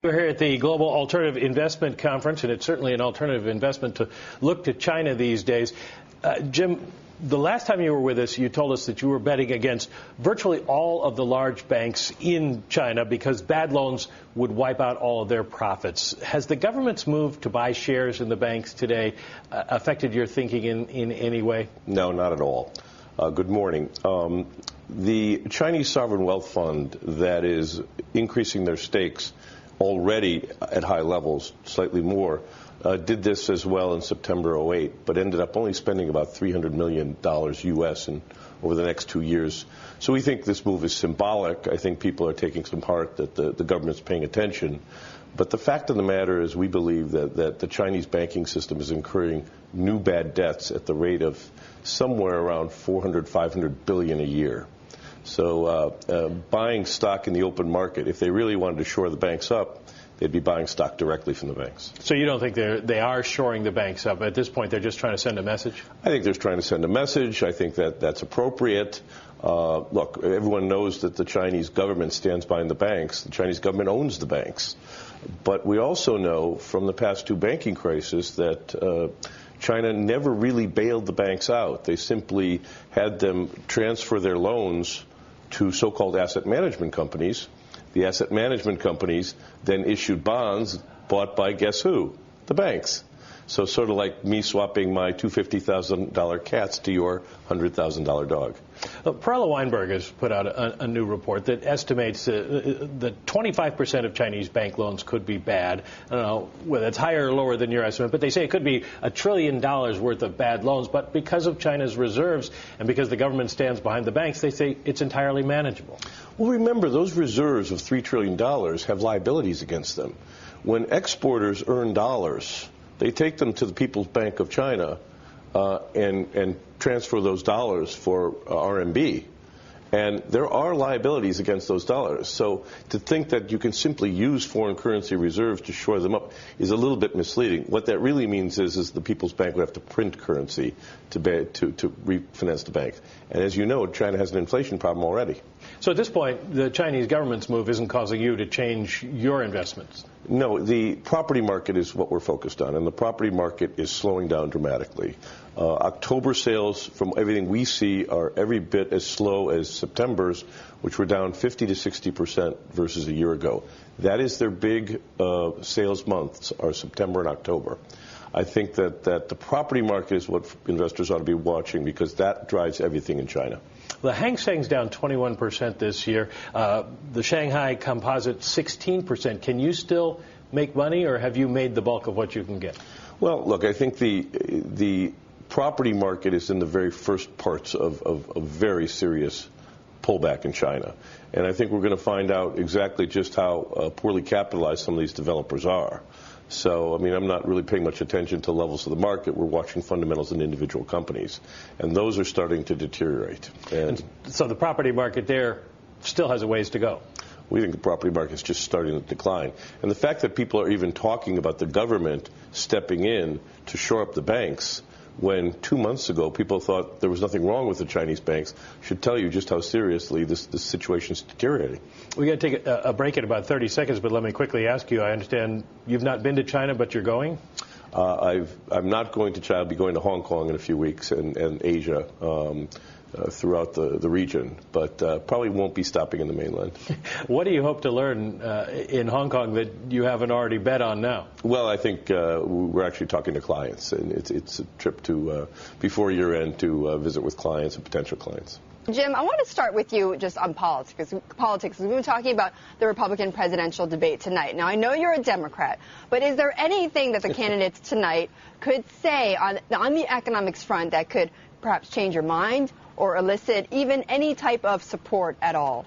We're here at the Global Alternative Investment Conference, and it's certainly an alternative investment to look to China these days. Jim, the last time you were with us, you told us that you were betting against virtually all of the large banks in China because bad loans would wipe out all of their profits. Has the government's move to buy shares in the banks today affected your thinking in any way? No, not at all. Good morning. The Chinese Sovereign Wealth Fund that is increasing their stakes already at high levels, slightly more, did this as well in September '08, but ended up only spending about $300 million U.S. over the next 2 years. So we think this move is symbolic. I think people are taking some heart that the government's paying attention. But the fact of the matter is we believe that the Chinese banking system is incurring new bad debts at the rate of somewhere around 500 billion a year. So buying stock in the open market, if they really wanted to shore the banks up, they'd be buying stock directly from the banks. So you don't think they are shoring the banks up? At this point, they're just trying to send a message? I think they're trying to send a message. I think that's appropriate. Look, everyone knows that the Chinese government stands behind the banks. The Chinese government owns the banks. But we also know from the past two banking crises that China never really bailed the banks out. They simply had them transfer their loans to so-called asset management companies. The asset management companies then issued bonds bought by guess who? The banks. So sort of like me swapping my $250,000 cats to your $100,000 dog. Perella Weinberg has put out a new report that estimates that 25% of Chinese bank loans could be bad. I don't know whether it's higher or lower than your estimate, but they say it could be $1 trillion worth of bad loans. But because of China's reserves and because the government stands behind the banks, they say it's entirely manageable. Well, remember, those reserves of $3 trillion have liabilities against them. When exporters earn dollars, they take them to the People's Bank of China and transfer those dollars for RMB. And there are liabilities against those dollars. So to think that you can simply use foreign currency reserves to shore them up is a little bit misleading. What that really means is the People's Bank would have to print currency to refinance the bank. And as you know, China has an inflation problem already. So at this point, the Chinese government's move isn't causing you to change your investments? No, the property market is what we're focused on, and the property market is slowing down dramatically. October sales, from everything we see, are every bit as slow as September's, which were down 50 to 60% versus a year ago. That is their big sales months, are September and October. I think that the property market is what investors ought to be watching because that drives everything in China. The Hang Seng's down 21% this year. The Shanghai Composite 16%. Can you still make money, or have you made the bulk of what you can get? Well, look, I think the property market is in the very first parts of a very serious pullback in China. And I think we're going to find out exactly just how poorly capitalized some of these developers are. So, I mean, I'm not really paying much attention to levels of the market. We're watching fundamentals in individual companies, and those are starting to deteriorate. And so the property market there still has a ways to go. We think the property market is just starting to decline. And the fact that people are even talking about the government stepping in to shore up the banks when 2 months ago people thought there was nothing wrong with the Chinese banks should tell you just how seriously this situation is deteriorating. We're going to take a break in about 30 seconds, but let me quickly ask you, I understand you've not been to China, but you're going? I'm not going to China. I'll be going to Hong Kong in a few weeks and Asia throughout the region, but probably won't be stopping in the mainland. What do you hope to learn in Hong Kong that you haven't already bet on now? Well, I think we're actually talking to clients, and it's a trip to before year-end to visit with clients and potential clients. Jim, I want to start with you just on politics. We've been talking about the Republican presidential debate tonight. Now, I know you're a Democrat, but is there anything that the candidates tonight could say on the economics front that could perhaps change your mind or elicit even any type of support at all?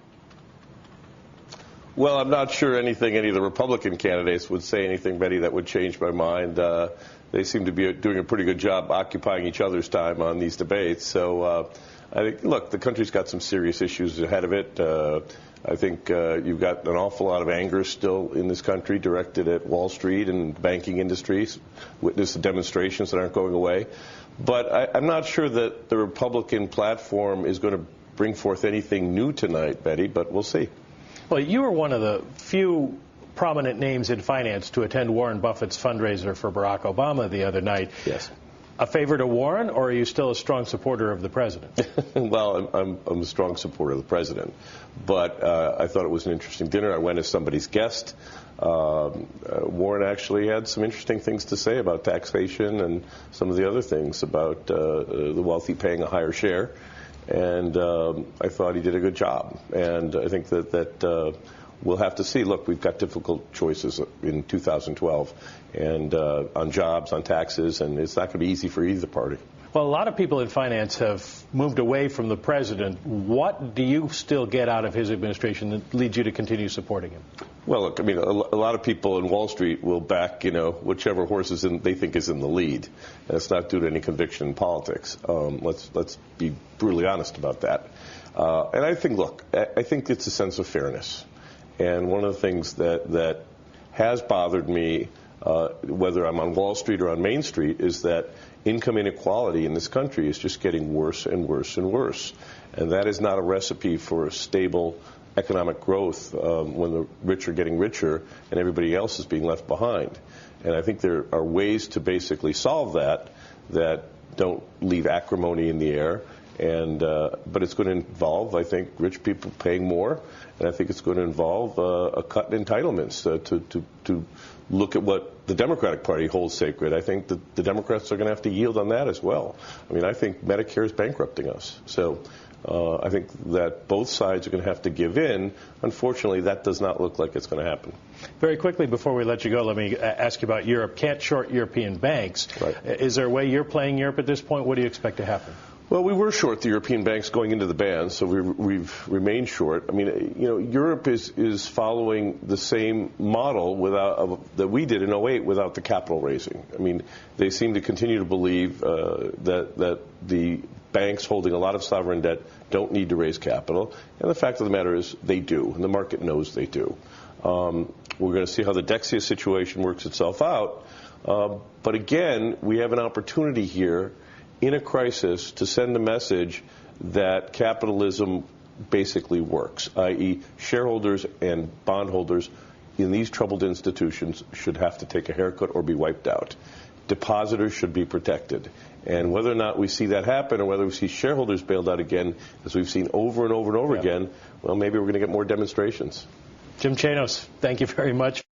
Well, I'm not sure any of the Republican candidates would say anything, Betty, that would change my mind. They seem to be doing a pretty good job occupying each other's time on these debates. So I think, look, the country's got some serious issues ahead of it. I think you've got an awful lot of anger still in this country directed at Wall Street and banking industries. Witness the demonstrations that aren't going away. But I'm not sure that the Republican platform is going to bring forth anything new tonight, Betty, but we'll see. Well, you were one of the few prominent names in finance to attend Warren Buffett's fundraiser for Barack Obama the other night. Yes. A favor to Warren, or are you still a strong supporter of the president? Well, I'm a strong supporter of the president, but I thought it was an interesting dinner. I went as somebody's guest. Warren actually had some interesting things to say about taxation and some of the other things about the wealthy paying a higher share, and I thought he did a good job. And I think that we'll have to see. Look, we've got difficult choices in 2012, and on jobs, on taxes, and it's not going to be easy for either party. Well, a lot of people in finance have moved away from the president. What do you still get out of his administration that leads you to continue supporting him? Well, look, I mean, a lot of people in Wall Street will back, whichever horse they think is in the lead. And it's not due to any conviction in politics. Let's be brutally honest about that. And I think, look, I think it's a sense of fairness. And one of the things that has bothered me, whether I'm on Wall Street or on Main Street, is that income inequality in this country is just getting worse and worse and worse. And that is not a recipe for stable economic growth when the rich are getting richer and everybody else is being left behind. And I think there are ways to basically solve that don't leave acrimony in the air. And but it's going to involve, I think, rich people paying more, and I think it's going to involve a cut in entitlements to look at what the Democratic Party holds sacred. I think that the Democrats are going to have to yield on that as well. I mean, I think Medicare is bankrupting us. So I think that both sides are going to have to give in. Unfortunately, that does not look like it's going to happen. Very quickly, before we let you go, let me ask you about Europe. Can't short European banks. Right. Is there a way you're playing Europe at this point? What do you expect to happen? Well, we were short the European banks going into the ban, so we've remained short. I mean, Europe is following the same model that we did in 2008 without the capital raising. I mean, they seem to continue to believe that the banks holding a lot of sovereign debt don't need to raise capital, and the fact of the matter is they do, and the market knows they do. We're going to see how the Dexia situation works itself out, but again, we have an opportunity here in a crisis to send a message that capitalism basically works, i.e. shareholders and bondholders in these troubled institutions should have to take a haircut or be wiped out. Depositors should be protected. And whether or not we see that happen or whether we see shareholders bailed out again, as we've seen over and over and over again, well, maybe we're going to get more demonstrations. Jim Chanos, thank you very much.